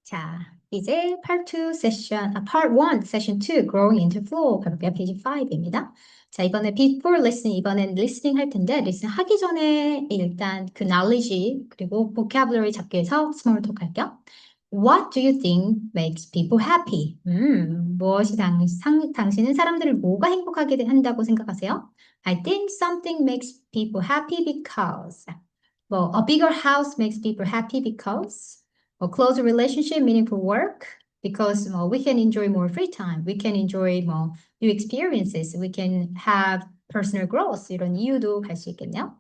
자, 이제 Part 1, Session 2, Growing into Flow. 가볼게요. 페이지 5입니다. 자, 이번에 Before Listening, 이번엔 Listening 할 텐데, Listen 하기 전에 일단 그 knowledge, 그리고 vocabulary 잡기 위해서 small talk 할게요. What do you think makes people happy? 무엇이 당신은 사람들을 뭐가 행복하게 한다고 생각하세요? I think something makes people happy because. 뭐, a bigger house makes people happy because. A closer relationship, meaningful work, because we can enjoy more free time. We can enjoy more new experiences. We can have personal growth. 이런 이유도 갈 수 있겠네요.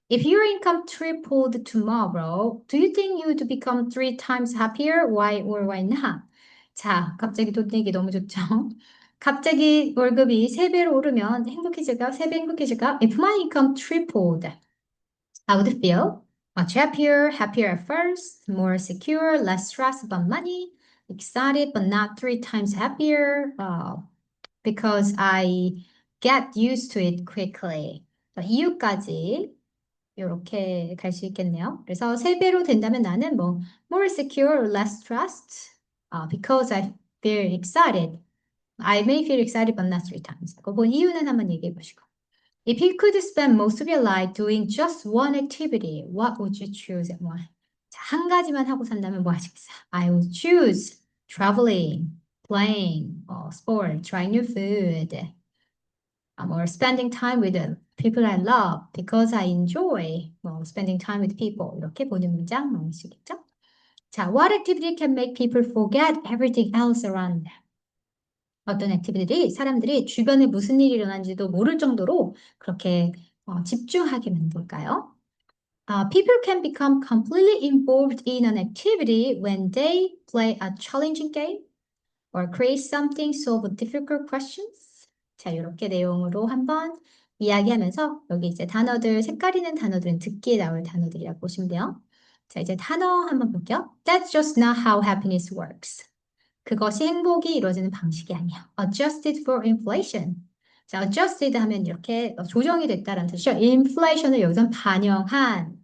If your income tripled tomorrow, do you think you would become 3 times happier? Why or why not? 자, 갑자기 돈 얘기 너무 좋죠? 갑자기 월급이 3배로 오르면 행복해질까? 3배 행복해질까? If my income tripled, how would it feel? Much happier, happier at first, more secure, less stress about money, excited but not 3 times happier, because I get used to it quickly. 이유까지 이렇게 갈 수 있겠네요. 그래서 3배로 된다면 나는 more secure, less stressed, because I feel excited. I may feel excited but not 3 times. 그 이유는 한번 얘기해 보시고. If you could spend most of your life doing just one activity, what would you choose and why? 자, 한 가지만 하고 산다면 뭐 하시겠어요? I would choose traveling, playing, sport, trying new food, or spending time with the people I love because I enjoy spending time with people. 이렇게 보는 문장 나오시겠죠? 자, what activity can make people forget everything else around them? 어떤 액티비티들이 사람들이 주변에 무슨 일이 일어나는지도 모를 정도로 그렇게 집중하게 만들까요? People can become completely involved in an activity when they play a challenging game or create something, solve difficult questions. 자, 이렇게 내용으로 한번 이야기하면서 여기 이제 단어들, 색깔 있는 단어들은 듣기에 나올 단어들이라고 보시면 돼요. 자, 이제 단어 한번 볼게요. That's just not how happiness works. 그것이 행복이 이루어지는 방식이 아니야. Adjusted for inflation. 자, adjusted 하면 이렇게 조정이 됐다는 뜻이죠. inflation을 여기서 반영한,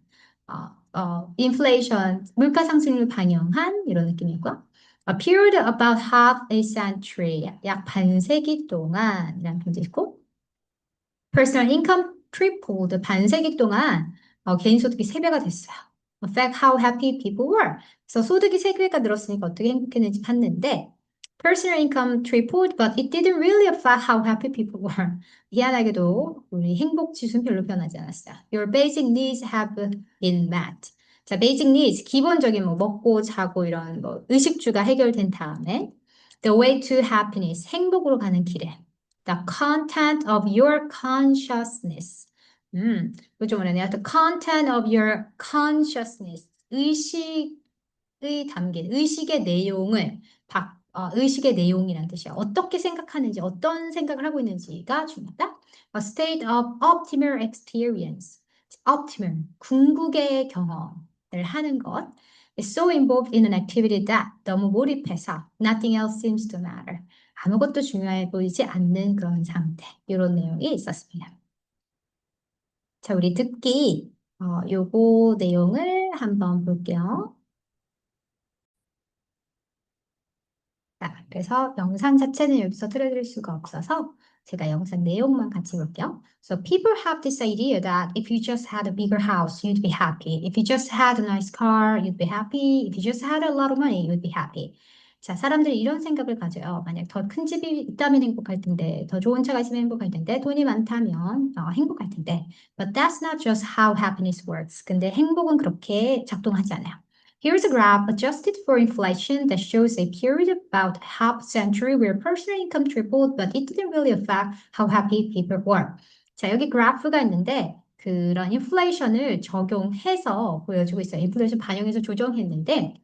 inflation, 물가 상승률을 반영한 이런 느낌이고요. A period about half a century, 약 반세기 동안 이라는 표현도 있고, personal income tripled, 반세기 동안 개인 소득이 3배가 됐어요. Affect how happy people were. 그래서 소득이 3배가 늘었으니까 어떻게 행복했는지 봤는데 personal income tripled, but it didn't really affect how happy people were. 희한하게도 우리 행복 지수는 별로 변하지 않았어요. Your basic needs have been met. 자, basic needs, 기본적인 먹고 자고 이런 의식주가 해결된 다음에 the way to happiness, 행복으로 가는 길에 the content of your consciousness. 이거 좀 어렵네요. The content of your consciousness. 의식의 담긴, 의식의 내용을, 의식의 내용이라는 뜻이야. 어떻게 생각하는지, 어떤 생각을 하고 있는지가 중요하다. A state of optimal experience. optimal, 궁극의 경험을 하는 것. Is so involved in an activity that 너무 몰입해서 nothing else seems to matter. 아무것도 중요해 보이지 않는 그런 상태. 이런 내용이 있었습니다. 자, 우리 듣기 요거 내용을 한번 볼게요. 자, 그래서 영상 자체는 여기서 틀어드릴 수가 없어서 제가 영상 내용만 같이 볼게요. So people have this idea that if you just had a bigger house, you'd be happy. If you just had a nice car, you'd be happy. If you just had a lot of money, you'd be happy. 자, 사람들이 이런 생각을 가져요. 만약 더 큰 집이 있다면 행복할 텐데, 더 좋은 차가 있으면 행복할 텐데, 돈이 많다면 행복할 텐데. But that's not just how happiness works. 근데 행복은 그렇게 작동하지 않아요. Here's a graph adjusted for inflation that shows a period of about half a century where personal income tripled, but it didn't really affect how happy people were. 자, 여기 그래프가 있는데 그런 인플레이션을 적용해서 보여주고 있어요. 인플레이션 반영해서 조정했는데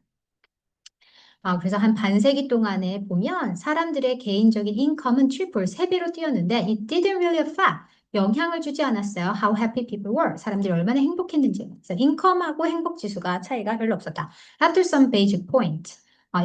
그래서 한 반세기 동안에 보면 사람들의 개인적인 인컴은 트리플, 3배로 뛰었는데 it didn't really affect, 영향을 주지 않았어요. How happy people were. 사람들이 얼마나 행복했는지. 그래서 인컴하고 행복 지수가 차이가 별로 없었다. After some basic point.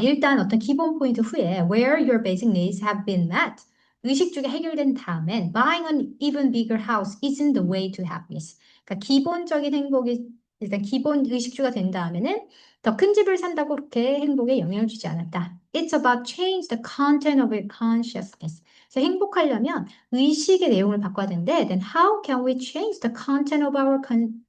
일단 어떤 기본 포인트 후에 where your basic needs have been met. 의식 주가 해결된 다음엔 buying an even bigger house isn't the way to happiness. 그러니까 기본적인 행복이 일단 기본 의식주가 된 다음에는 더 큰 집을 산다고 그렇게 행복에 영향을 주지 않았다. It's about change the content of your consciousness. 그래서 행복하려면 의식의 내용을 바꿔야 되는데, then how can we change the content of our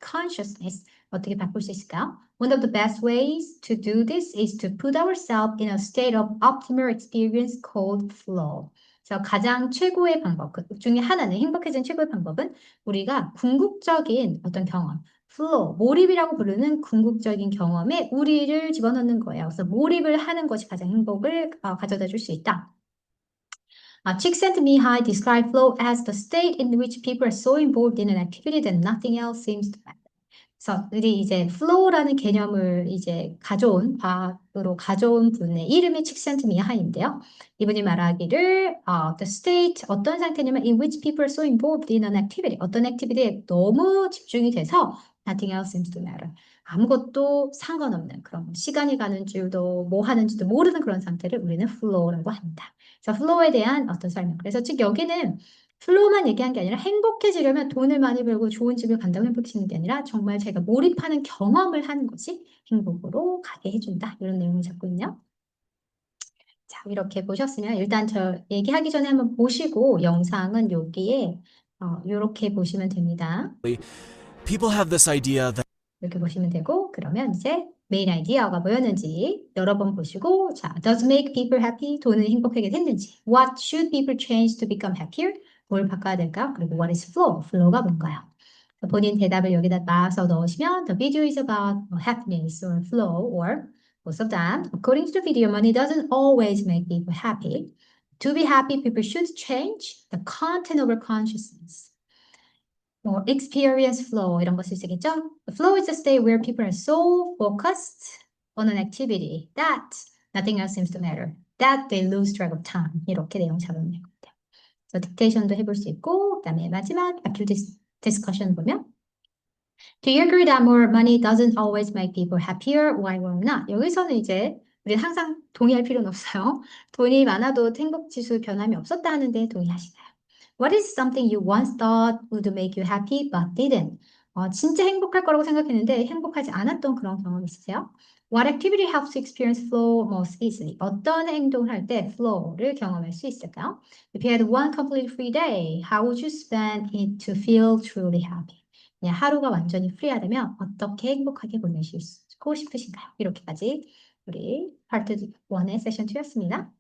consciousness? 어떻게 바꿀 수 있을까요? One of the best ways to do this is to put ourselves in a state of optimal experience called flow. 그래서 가장 최고의 방법, 그 중에 하나는 행복해진 최고의 방법은 우리가 궁극적인 어떤 경험, 플로우, 몰입이라고 부르는 궁극적인 경험에 우리를 집어넣는 거예요. 그래서 몰입을 하는 것이 가장 행복을 가져다 줄 수 있다. Csikszentmihalyi described flow as the state in which people are so involved in an activity that nothing else seems to matter. 그래서 우리 이제 flow라는 개념을 이제 과학으로 가져온 분의 이름이 칙센트미하인데요. 이분이 말하기를 the state 어떤 상태냐면 in which people are so involved in an activity 어떤 액티비티에 너무 집중이 돼서 nothing else seems to matter. 아무것도 상관없는 그런 시간이 가는 줄도 뭐 하는지도 모르는 그런 상태를 우리는 flow라고 한다. 그래서 flow에 대한 어떤 설명. 그래서 즉 여기는 플로우만 얘기한 게 아니라 행복해지려면 돈을 많이 벌고 좋은 집을 간다고 행복해지는 게 아니라 정말 제가 몰입하는 경험을 하는 것이 행복으로 가게 해준다. 이런 내용을 잡고 있네요. 자, 이렇게 보셨으면 일단 저 얘기하기 전에 한번 보시고 영상은 여기에 이렇게 보시면 됩니다. People have this idea that 이렇게 보시면 되고 그러면 이제 메인 아이디어가 뭐였는지 여러 번 보시고 자, does make people happy? 돈은 행복하게 됐는지 what should people change to become happier? 뭘 바꿔야 될까요? 그리고 what is flow? flow가 뭔가요? 본인 대답을 여기다 놔서 넣으시면 the video is about happiness or flow or most of them. According to the video, money doesn't always make people happy. To be happy, people should change the content of our consciousness. 뭐 experience flow 이런 거 쓸 수 있겠죠? Flow is a state where people are so focused on an activity that nothing else seems to matter. That they lose track of time. 이렇게 내용 잡으면 될 것 같아요. 그래서 딕테이션도 해볼 수 있고 그다음에 마지막 active discussion 보면 Do you agree that more money doesn't always make people happier? Why or not? 여기서는 이제 우리는 항상 동의할 필요는 없어요. 돈이 많아도 행복 지수 변함이 없었다 하는데 동의하시나요? What is something you once thought would make you happy but didn't? 진짜 행복할 거라고 생각했는데 행복하지 않았던 그런 경험 있으세요? What activity helps you experience flow most easily? 어떤 행동을 할 때 flow를 경험할 수 있을까요? If you had one completely free day, how would you spend it to feel truly happy? 그냥 하루가 완전히 프리하다면 어떻게 행복하게 보내시고 싶으신가요? 이렇게까지 우리 파트 1의 세션 2였습니다.